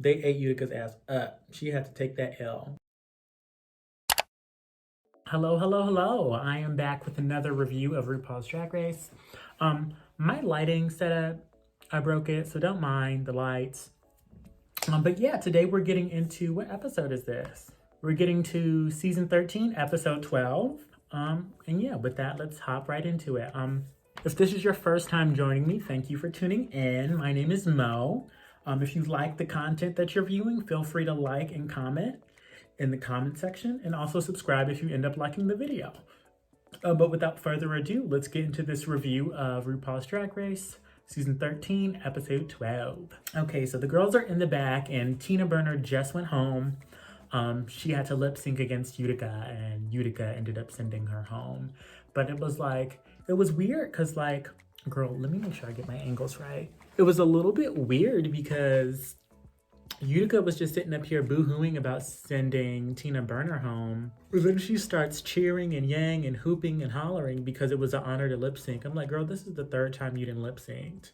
They ate Utica's ass up. She had to take that L. Hello, hello, hello. I am back with another review of RuPaul's Drag Race. My lighting setup, I broke it, so don't mind the lights. But yeah, today we're getting into, what episode is this? We're getting to season 13, episode 12. And yeah, with that, let's hop right into it. If this is your first time joining me, thank you for tuning in. My name is Meaux. If you like the content that you're viewing, feel free to like and comment in the comment section, and also subscribe if you end up liking the video. But without further ado, let's get into this review of RuPaul's Drag Race, season 13, episode 12. Okay, so the girls are in the back, and Tina Burner just went home. She had to lip sync against Utica, and Utica ended up sending her home. But it was weird because, like, girl, let me make sure I get my angles right. It was a little bit weird because Utica was just sitting up here boo-hooing about sending Tina Burner home. But then she starts cheering and yang and hooping and hollering because it was an honor to lip sync. I'm like, girl, this is the third time you didn't lip sync.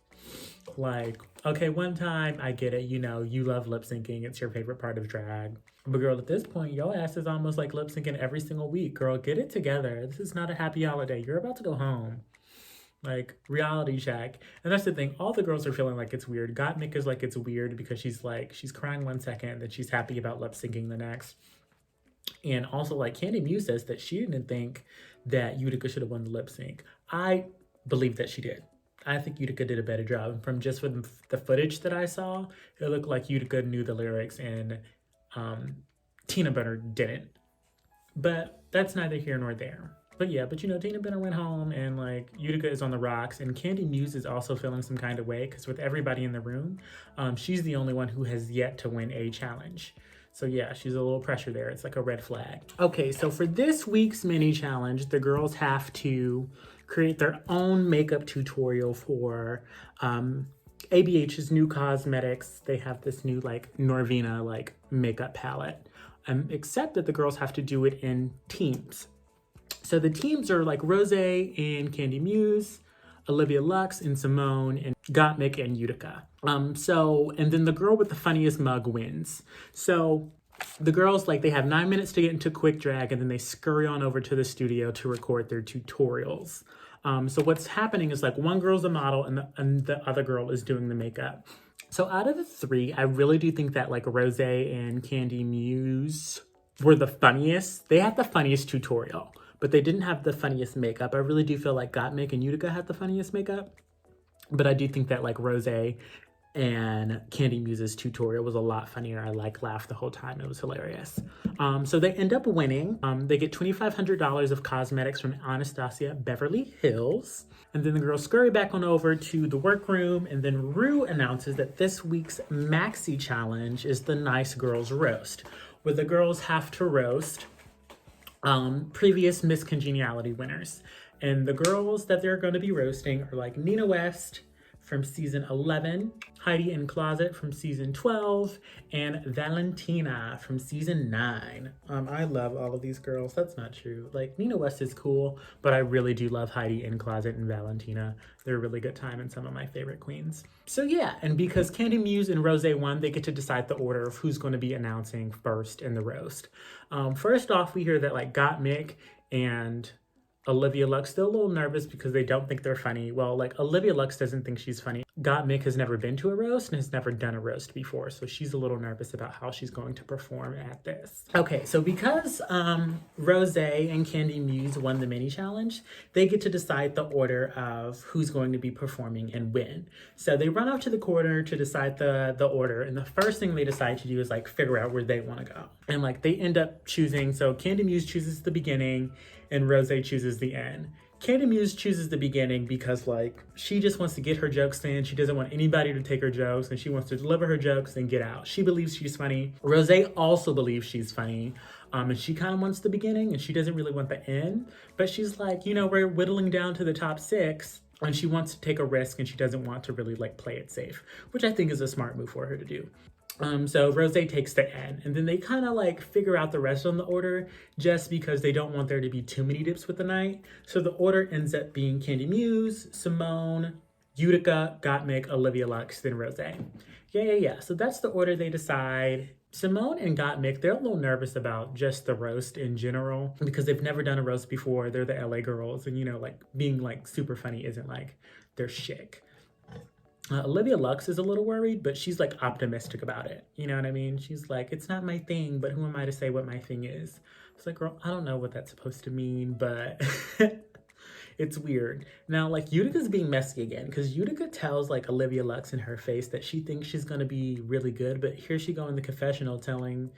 Like, okay, one time, I get it. You know, you love lip syncing. It's your favorite part of drag. But girl, at this point, your ass is almost like lip syncing every single week. Girl, get it together. This is not a happy holiday. You're about to go home. Like, reality check. And that's the thing, all the girls are feeling like it's weird. Gottmik is like it's weird because she's crying one second, then she's happy about lip syncing the next. And also, like, Candy Muse says that she didn't think that Utica should have won the lip sync. I believe that she did. I think Utica did a better job. From the footage that I saw, it looked like Utica knew the lyrics and Tina Burner didn't. But that's neither here nor there. But yeah, you know, Tina Burner went home, and like Utica is on the rocks, and Candy Muse is also feeling some kind of way because with everybody in the room, she's the only one who has yet to win a challenge. So yeah, she's a little pressure there. It's like a red flag. Okay, so for this week's mini challenge, the girls have to create their own makeup tutorial for ABH's new cosmetics. They have this new like Norvina like makeup palette, except that the girls have to do it in teams. So the teams are like Rose and Candy Muse, Olivia Lux and Simone, and Gottmik and Utica. And then the girl with the funniest mug wins. So the girls, like, they have 9 minutes to get into quick drag, and then they scurry on over to the studio to record their tutorials. So what's happening is, like, one girl's a model and the other girl is doing the makeup. So out of the three, I really do think that, like, Rose and Candy Muse were the funniest. They had the funniest tutorial, but they didn't have the funniest makeup. I really do feel like Gottmik and Utica had the funniest makeup, but I do think that like Rose and Candy Muse's tutorial was a lot funnier. I like laughed the whole time. It was hilarious. So they end up winning. They get $2,500 of cosmetics from Anastasia Beverly Hills. And then the girls scurry back on over to the workroom, and then Ru announces that this week's maxi challenge is the Nice Girls Roast, where the girls have to roast previous Miss Congeniality winners. And the girls that they're going to be roasting are like Nina West from season 11, Heidi N'Closet from season 12, and Valentina from season 9. I love all of these girls. That's not true. Like, Nina West is cool, but I really do love Heidi N'Closet and Valentina. They're a really good time and some of my favorite queens. So yeah, and because Candy Muse and Rose won, they get to decide the order of who's going to be announcing first in the roast. First off, we hear that like Gottmik and Olivia Lux still a little nervous because they don't think they're funny. Well, like Olivia Lux doesn't think she's funny. Gottmik has never been to a roast and has never done a roast before, so she's a little nervous about how she's going to perform at this. Okay, so because Rose and Candy Muse won the mini challenge, they get to decide the order of who's going to be performing and when. So they run up to the corner to decide the order, and the first thing they decide to do is like figure out where they want to go. And like they end up choosing, so Candy Muse chooses the beginning and Rose chooses the end. Candy Muse chooses the beginning because like she just wants to get her jokes in. She doesn't want anybody to take her jokes, and she wants to deliver her jokes and get out. She believes she's funny. Rose also believes she's funny. And she kind of wants the beginning and she doesn't really want the end, but she's like, you know, we're whittling down to the top 6 and she wants to take a risk and she doesn't want to really like play it safe, which I think is a smart move for her to do. So Rose takes the N, and then they kind of like figure out the rest on the order just because they don't want there to be too many dips with the night. So the order ends up being Candy Muse, Simone, Utica, Gottmik, Olivia Lux, then Rose. Yeah. So that's the order they decide. Simone and Gottmik, they're a little nervous about just the roast in general because they've never done a roast before. They're the LA girls, and like being like super funny isn't like their shtick. Olivia Lux is a little worried, but she's like optimistic about it. You know what I mean? She's like, it's not my thing, but who am I to say what my thing is? It's like, girl, I don't know what that's supposed to mean, but it's weird. Now, like, Utica's being messy again because Utica tells like Olivia Lux in her face that she thinks she's gonna be really good, but here she go in the confessional saying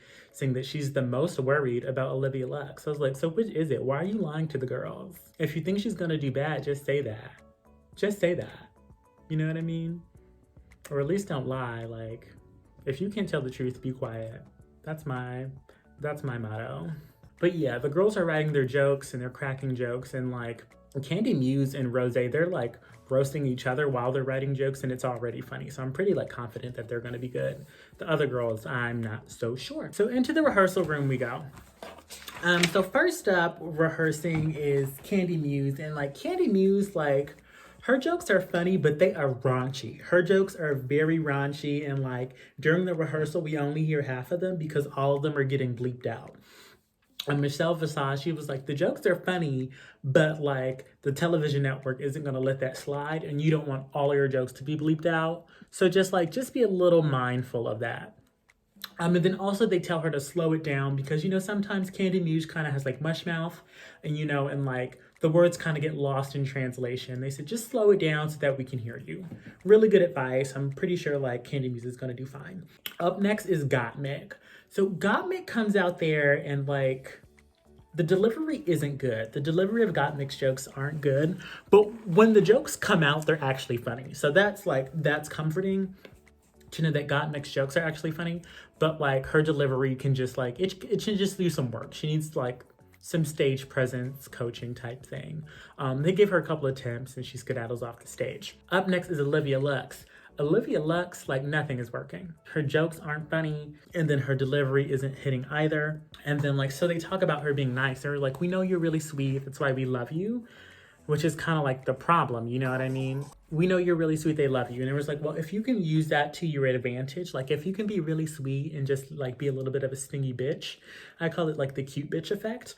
that she's the most worried about Olivia Lux. I was like, so which is it? Why are you lying to the girls? If you think she's gonna do bad, just say that. Just say that. You know what I mean? Or at least don't lie. Like, if you can't tell the truth, be quiet. That's my motto. But yeah, the girls are writing their jokes and they're cracking jokes, and like Candy, Muse, and Rose, they're like roasting each other while they're writing jokes, and it's already funny. So I'm pretty like confident that they're gonna be good. The other girls, I'm not so sure. So into the rehearsal room we go. So first up, rehearsing is Candy Muse, and like Candy Muse, like her jokes are funny, but they are raunchy. Her jokes are very raunchy, and like during the rehearsal, we only hear half of them because all of them are getting bleeped out. And Michelle Visage, she was like, the jokes are funny, but like the television network isn't gonna let that slide, and you don't want all of your jokes to be bleeped out. So just be a little mindful of that. And then also they tell her to slow it down because, sometimes Candy Muse kind of has like mush mouth, and and like the words kind of get lost in translation. They said, just slow it down so that we can hear you. Really good advice. I'm pretty sure like Candy Muse is going to do fine. Up next is Gottmik. So Gottmik comes out there and like the delivery isn't good. The delivery of Gottmik's jokes aren't good, but when the jokes come out, they're actually funny. So that's comforting to know that Gottmik's jokes are actually funny, but like her delivery can just like, it should just do some work. She needs like some stage presence coaching type thing. They give her a couple of attempts and she skedaddles off the stage. Up next is Olivia Lux. Olivia Lux, like nothing is working. Her jokes aren't funny, and then her delivery isn't hitting either. And then like, so they talk about her being nice. They're like, we know you're really sweet, that's why we love you, which is kind of like the problem, you know what I mean? We know you're really sweet, they love you. And it was like, well, if you can use that to your advantage, like if you can be really sweet and just like be a little bit of a stingy bitch, I call it like the cute bitch effect.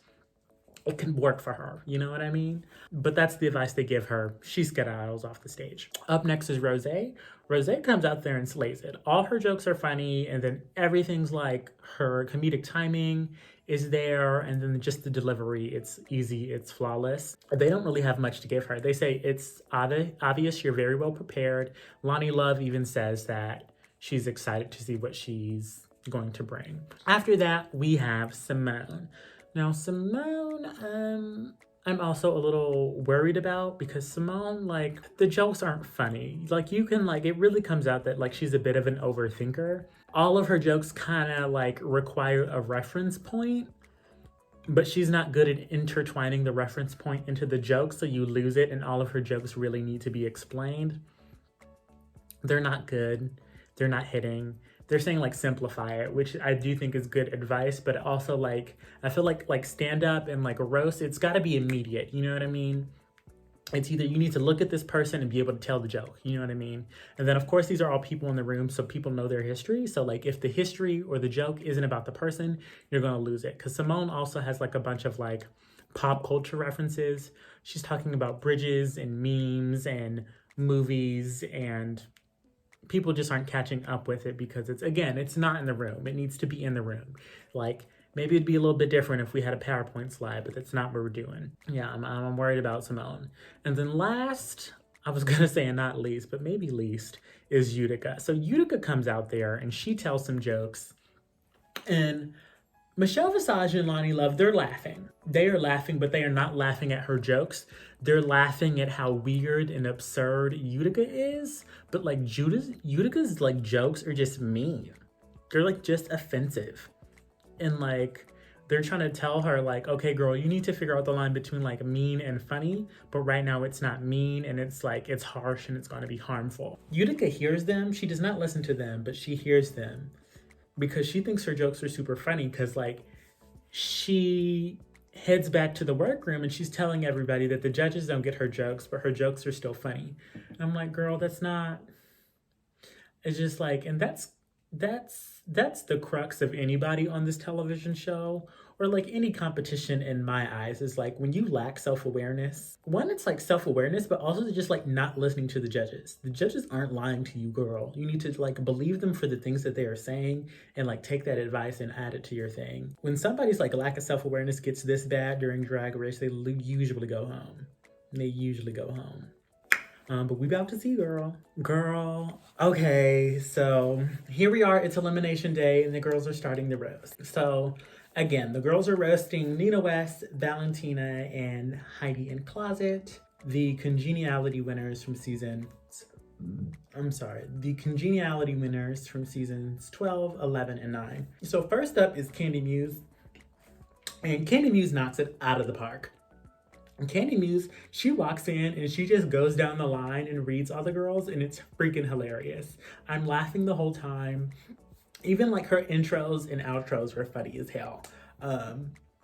It can work for her, you know what I mean? But that's the advice they give her. She skedaddles off the stage. Up next is Rose. Rose comes out there and slays it. All her jokes are funny, and then everything's like her comedic timing is there, and then just the delivery, it's easy, it's flawless. They don't really have much to give her. They say it's obvious you're very well prepared. Lonnie Love even says that she's excited to see what she's going to bring. After that, we have Simone. Now, Simone, I'm also a little worried about because Simone, like, the jokes aren't funny. Like, you can, like, it really comes out that, like, she's a bit of an overthinker. All of her jokes kind of, like, require a reference point, but she's not good at intertwining the reference point into the joke, so you lose it, and all of her jokes really need to be explained. They're not good. They're not hitting. They're saying like simplify it, which I do think is good advice, but also like I feel like stand up and like a roast, it's got to be immediate. You know what I mean? It's either you need to look at this person and be able to tell the joke. You know what I mean? And then of course these are all people in the room, so people know their history. So like if the history or the joke isn't about the person, you're gonna lose it. Because Simone also has like a bunch of like pop culture references. She's talking about bridges and memes and movies, and people just aren't catching up with it because it's not in the room. It needs to be in the room. Like maybe it'd be a little bit different if we had a PowerPoint slide, but that's not what we're doing. Yeah, I'm worried about Simone. And then last, I was gonna say and not least, but maybe least, is Utica. So Utica comes out there and she tells some jokes, and Michelle Visage and Lonnie Love, they're laughing. They are laughing, but they are not laughing at her jokes. They're laughing at how weird and absurd Utica is. But like Utica's like jokes are just mean. They're like just offensive. And like they're trying to tell her like, okay, girl, you need to figure out the line between like mean and funny. But right now it's not mean, and it's like it's harsh and it's going to be harmful. Utica hears them. She does not listen to them, but she hears them, because she thinks her jokes are super funny, because like she heads back to the workroom and she's telling everybody that the judges don't get her jokes, but her jokes are still funny. And I'm like, girl, that's not, It's just like, and that's the crux of anybody on this television show, or like any competition in my eyes, is like when you lack self-awareness. One, it's like self-awareness, but also just like not listening to the judges. The judges aren't lying to you, girl. You need to like believe them for the things that they are saying and like take that advice and add it to your thing. When somebody's like lack of self-awareness gets this bad during Drag Race, they usually go home. They usually go home. But we about to see, girl. Okay, so here we are. It's elimination day, and the girls are starting the roast. So again, the girls are roasting Nina West, Valentina, and Heidi N'Closet, the Congeniality winners from seasons 12, 11, and 9. So first up is Candy Muse, and Candy Muse knocks it out of the park. And Candy Muse, she walks in and she just goes down the line and reads all the girls, and it's freaking hilarious. I'm laughing the whole time. Even like her intros and outros were funny as hell.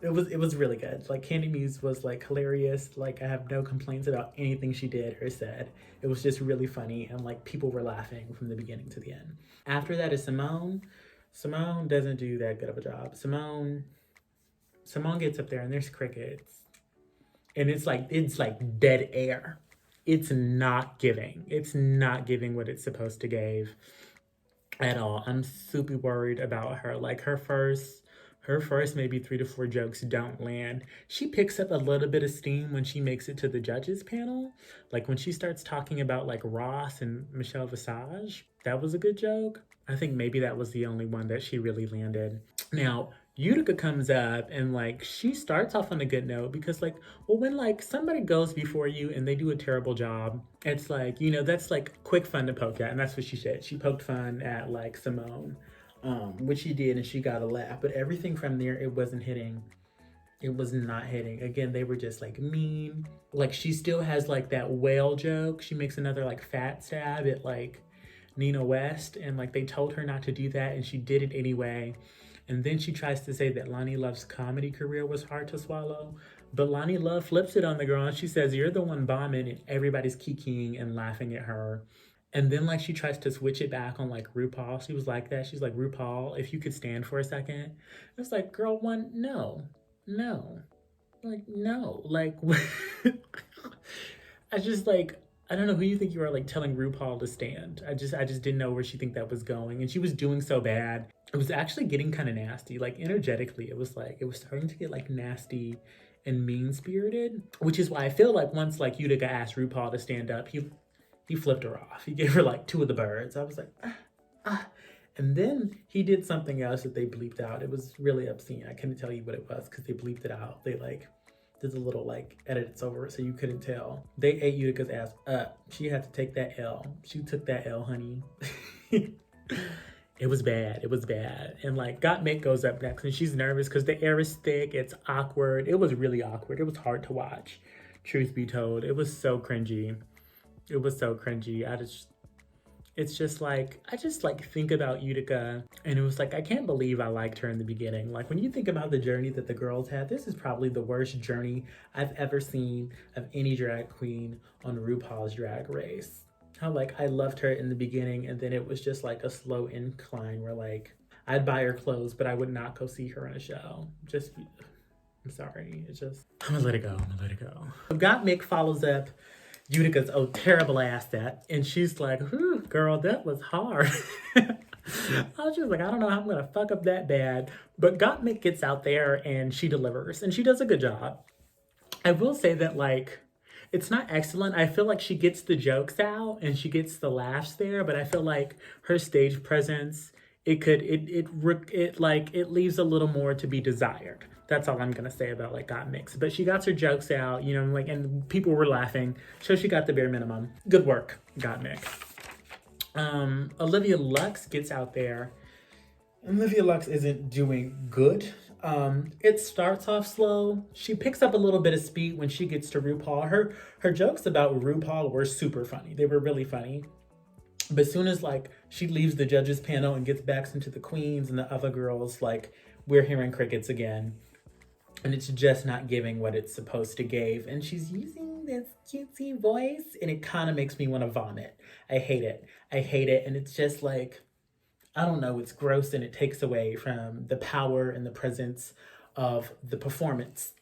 It was really good. Like Candy Muse was like hilarious. Like I have no complaints about anything she did or said. It was just really funny, and like people were laughing from the beginning to the end. After that is Simone. Simone doesn't do that good of a job. Simone gets up there and there's crickets. And it's like dead air. It's not giving what it's supposed to give at all. I'm super worried about her. Like her first maybe 3 to 4 jokes don't land. She picks up a little bit of steam when she makes it to the judges panel. Like when she starts talking about like Ross and Michelle Visage, that was a good joke. I think maybe that was the only one that she really landed. Now, Utica comes up and like she starts off on a good note, because like, well, when like somebody goes before you and they do a terrible job, it's like, you know, that's like quick fun to poke at, and that's what she said. She poked fun at like Simone, which she did, and she got a laugh. But everything from there, it wasn't hitting. It was not hitting. Again, they were just like mean. Like she still has like that whale joke. She makes another like fat stab at like Nina West, and like they told her not to do that, and she did it anyway. And then she tries to say that Loni Love's comedy career was hard to swallow. But Loni Love flips it on the girl and she says, you're the one bombing, and everybody's kikiing and laughing at her. And then like she tries to switch it back on like RuPaul. She was like that. She's like, RuPaul, if you could stand for a second. It's like, girl, one, no. Like, no. Like, I just like, I don't know who you think you are, like telling RuPaul to stand. I just didn't know where she think that was going. And she was doing so bad. It was actually getting kind of nasty. Like energetically, it was starting to get like nasty and mean-spirited, which is why I feel like once like Utica asked RuPaul to stand up, he flipped her off. He gave her like 2 of the birds. I was like, And then he did something else that they bleeped out. It was really obscene. I couldn't tell you what it was because they bleeped it out. They like, there's a little like edits over it so you couldn't tell. They ate Utica's ass up. She had to take that L. She took that L, honey. It was bad. And like Gottmik goes up next and she's nervous because the air is thick. It's awkward. It was really awkward. It was hard to watch. Truth be told, it was so cringy. It's just like, I just like think about Utica and it was like, I can't believe I liked her in the beginning. Like when you think about the journey that the girls had, this is probably the worst journey I've ever seen of any drag queen on RuPaul's Drag Race. How like I loved her in the beginning and then it was just like a slow incline where like I'd buy her clothes, but I would not go see her in a show. I'm sorry, I'm gonna let it go. Gottmik follows up Utica's terrible ass that, and she's like, girl, that was hard. I was just like, I don't know how I'm gonna fuck up that bad. But Gottmik gets out there and she delivers and she does a good job. I will say that like, it's not excellent. I feel like she gets the jokes out and she gets the laughs there, but I feel like her stage presence, it leaves a little more to be desired. That's all I'm gonna say about like Gottmik. But she got her jokes out, you know, like, and people were laughing. So she got the bare minimum. Good work, Gottmik. Olivia Lux gets out there. Olivia Lux isn't doing good. It starts off slow. She picks up a little bit of speed when she gets to RuPaul. Her jokes about RuPaul were super funny. They were really funny. But as soon as like she leaves the judges panel and gets back into the queens and the other girls, like we're hearing crickets again. And it's just not giving what it's supposed to give. And she's using sing this cutesy voice, and it kind of makes me want to vomit. I hate it. I hate it. And it's just like, I don't know, it's gross, and it takes away from the power and the presence of the performance.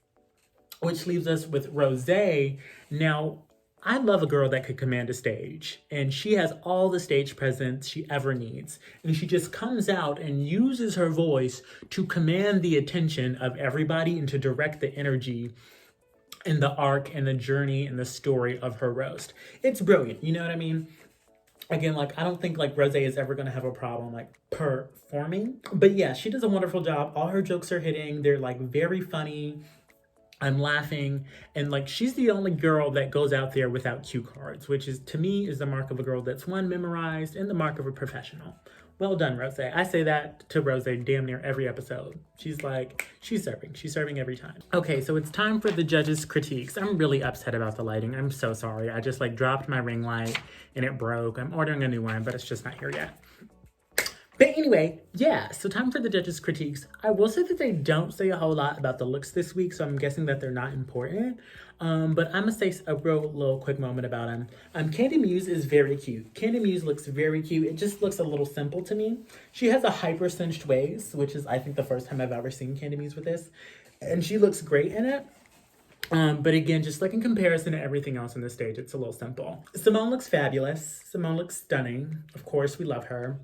Which leaves us with Rosé. Now, I love a girl that could command a stage, and she has all the stage presence she ever needs. And she just comes out and uses her voice to command the attention of everybody and to direct the energy and the arc and the journey and the story of her roast. It's brilliant, you know what I mean? Again, like, I don't think like Rosé is ever gonna have a problem like performing. But yeah, she does a wonderful job. All her jokes are hitting. They're like very funny. I'm laughing, and like she's the only girl that goes out there without cue cards, which is to me is the mark of a girl that's one, memorized, and the mark of a professional. Well done, Rosé. I say that to Rosé damn near every episode. She's serving every time. Okay, so it's time for the judges' critiques. I'm really upset about the lighting. I'm so sorry. I just like dropped my ring light and it broke. I'm ordering a new one, but it's just not here yet. But anyway, yeah, so time for the judges' critiques. I will say that they don't say a whole lot about the looks this week, so I'm guessing that they're not important. But I'm gonna say a real little quick moment about them. Candy Muse is very cute. Candy Muse looks very cute. It just looks a little simple to me. She has a hyper cinched waist, which is I think the first time I've ever seen Candy Muse with this. And she looks great in it. But again, just like in comparison to everything else on the stage, it's a little simple. Simone looks fabulous. Simone looks stunning. Of course, we love her.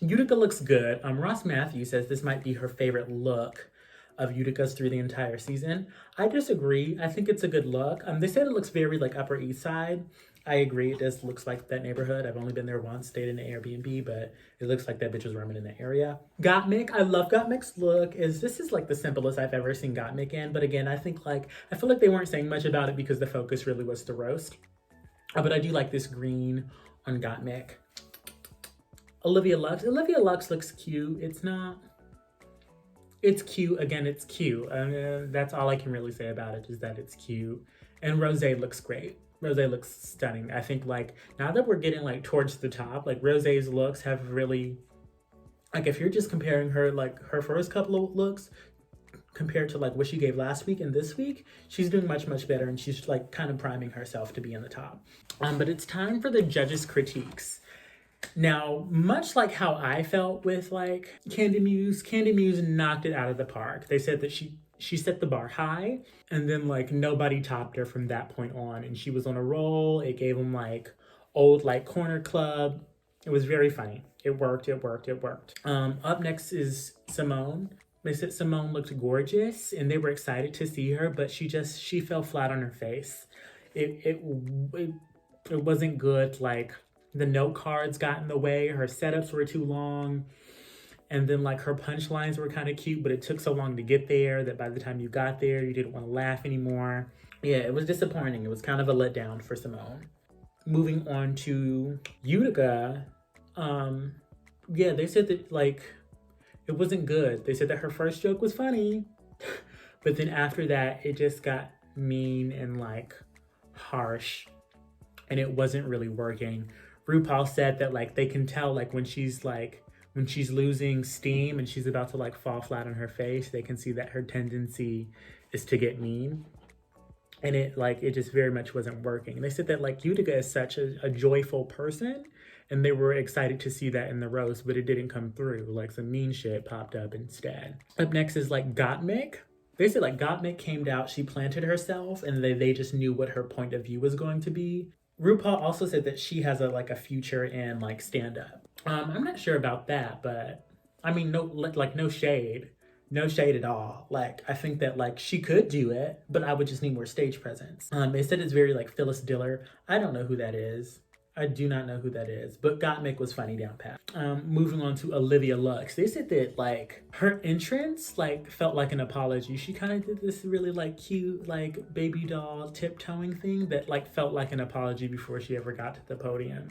Utica looks good. Ross Matthews says this might be her favorite look of Utica's through the entire season. I disagree. I think it's a good look. They said it looks very like Upper East Side. I agree. It does looks like that neighborhood. I've only been there once, stayed in an Airbnb, but it looks like that bitch was roaming in the area. Gottmik, I love Gottmik's look. This is like the simplest I've ever seen Gottmik in. But again, I feel like they weren't saying much about it because the focus really was the roast. But I do like this green on Gottmik. Olivia Lux. Olivia Lux looks cute. It's cute. Again, it's cute. That's all I can really say about it is that it's cute. And Rosé looks great. Rosé looks stunning. I think like now that we're getting like towards the top, like Rosé's looks have really, like if you're just comparing her, like her first couple of looks compared to like what she gave last week and this week, she's doing much, much better. And she's like kind of priming herself to be in the top. But it's time for the judges' critiques. Now, much like how I felt with like Candy Muse knocked it out of the park. They said that she set the bar high, and then like nobody topped her from that point on, and she was on a roll. It gave them like old like corner club. It was very funny. It worked. Up next is Simone. They said Simone looked gorgeous, and they were excited to see her, but she fell flat on her face. It wasn't good. Like, the note cards got in the way. Her setups were too long. And then like her punchlines were kind of cute, but it took so long to get there that by the time you got there, you didn't want to laugh anymore. Yeah, it was disappointing. It was kind of a letdown for Simone. Moving on to Utica. Yeah, they said that like, it wasn't good. They said that her first joke was funny, but then after that, it just got mean and like harsh, and it wasn't really working. RuPaul said that like they can tell like when she's losing steam and she's about to like fall flat on her face, they can see that her tendency is to get mean. And it just very much wasn't working. They said that like Utica is such a joyful person, and they were excited to see that in the roast, but it didn't come through. Like some mean shit popped up instead. Up next is like Gottmik. They said like Gottmik came out, she planted herself, and they just knew what her point of view was going to be. RuPaul also said that she has a future in like stand-up. I'm not sure about that, but I mean, no shade at all. Like, I think that like she could do it, but I would just need more stage presence. They said it's very like Phyllis Diller. I don't know who that is. I do not know who that is, but Gottmik was funny down pat. Moving on to Olivia Lux. They said that like her entrance like felt like an apology. She kind of did this really like cute like baby doll tiptoeing thing that like felt like an apology before she ever got to the podium.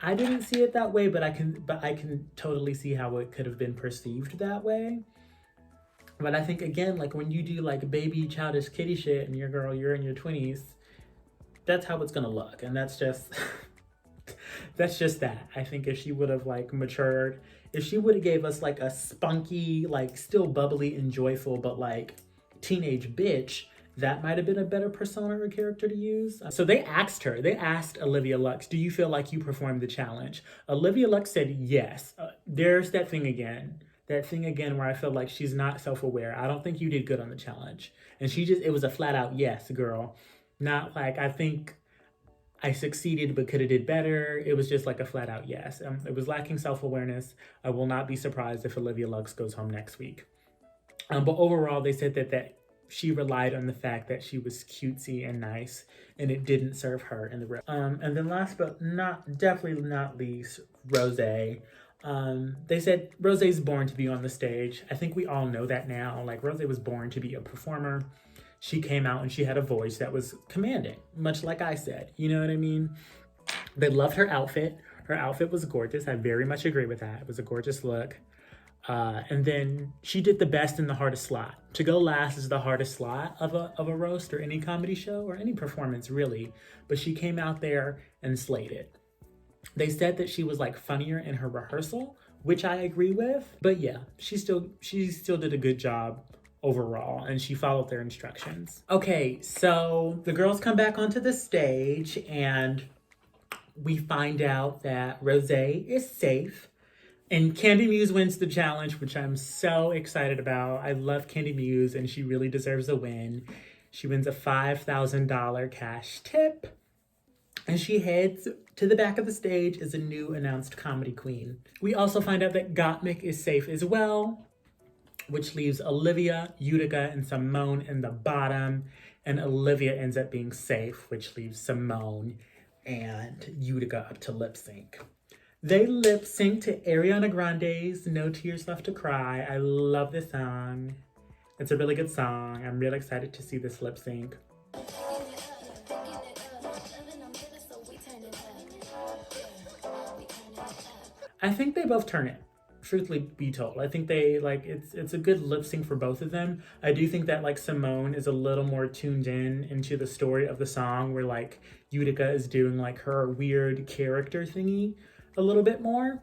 I didn't see it that way, but I can totally see how it could have been perceived that way. But I think again, like when you do like baby childish kitty shit and you're in your 20s, that's how it's gonna look, and that's just that. I think if she would have like matured, if she would have gave us like a spunky, like still bubbly and joyful, but like teenage bitch, that might have been a better persona or character to use. So they asked Olivia Lux, do you feel like you performed the challenge? Olivia Lux said yes. There's that thing again where I feel like she's not self-aware. I don't think you did good on the challenge. And it was a flat out yes, girl. Not like, I think I succeeded but could have did better. It was just like a flat out yes. It was lacking self-awareness. I will not be surprised if Olivia Lux goes home next week. But overall, they said that she relied on the fact that she was cutesy and nice, and it didn't serve her in the room. And then last but definitely not least, Rose. They said Rose's born to be on the stage. I think we all know that now. Like, Rose was born to be a performer. She came out and she had a voice that was commanding, much like I said. You know what I mean? They loved her outfit. Her outfit was gorgeous. I very much agree with that. It was a gorgeous look. And then she did the best in the hardest slot. To go last is the hardest slot of a roast or any comedy show or any performance, really. But she came out there and slayed it. They said that she was like funnier in her rehearsal, which I agree with. But yeah, she still did a good job overall, and she followed their instructions. Okay, so the girls come back onto the stage and we find out that Rose is safe. And Candy Muse wins the challenge, which I'm so excited about. I love Candy Muse, and she really deserves a win. She wins a $5,000 cash tip. And she heads to the back of the stage as a new announced comedy queen. We also find out that Gottmik is safe as well, which leaves Olivia, Utica, and Simone in the bottom. And Olivia ends up being safe, which leaves Simone and Utica up to lip sync. They lip sync to Ariana Grande's No Tears Left to Cry. I love this song. It's a really good song. I'm really excited to see this lip sync. I think they both turn it, truthfully be told. I think they, like, it's a good lip sync for both of them. I do think that, like, Simone is a little more tuned into the story of the song, where, like, Utica is doing, like, her weird character thingy a little bit more.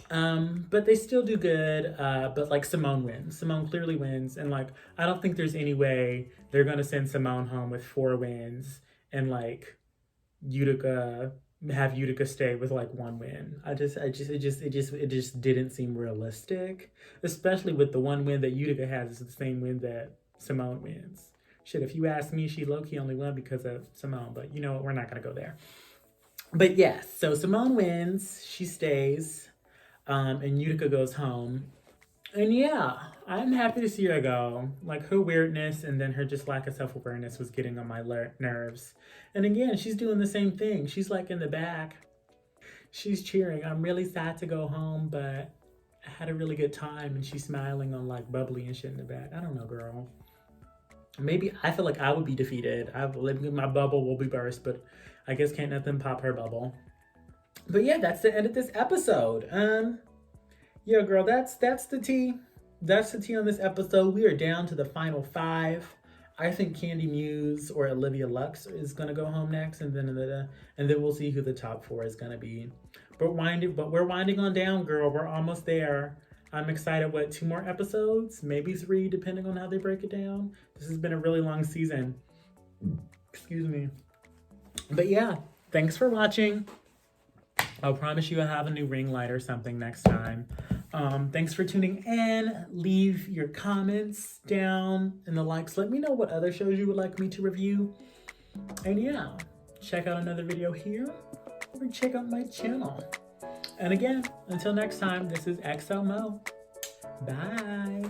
But they still do good. But like, Simone wins. Simone clearly wins. And like, I don't think there's any way they're gonna send Simone home with 4 wins and like have Utica stay with like 1 win. It just didn't seem realistic. Especially with the 1 win that Utica has is the same win that Simone wins. Shit, if you ask me, she low-key only won because of Simone, but you know what, we're not gonna go there. But yes, so Simone wins, she stays, and Utica goes home. And yeah, I'm happy to see her go. Like, her weirdness and then her just lack of self-awareness was getting on my nerves. And again, she's doing the same thing. She's like in the back. She's cheering. I'm really sad to go home, but I had a really good time. And she's smiling on like bubbly and shit in the back. I don't know, girl. Maybe I feel like I would be defeated. My bubble will be burst, but I guess can't nothing pop her bubble. But yeah, that's the end of this episode. Yeah, girl, that's the tea. That's the tea on this episode. We are down to the final 5. I think Candy Muse or Olivia Lux is gonna go home next, and then we'll see who the top 4 is gonna be. But we're winding on down, girl. We're almost there. I'm excited. 2 more episodes? Maybe 3, depending on how they break it down. This has been a really long season. Excuse me. But yeah, thanks for watching. I'll promise you I'll have a new ring light or something next time. Thanks for tuning in. Leave your comments down in the likes. Let me know what other shows you would like me to review. And yeah, check out another video here or check out my channel. And again, until next time, this is XL Meaux. Bye.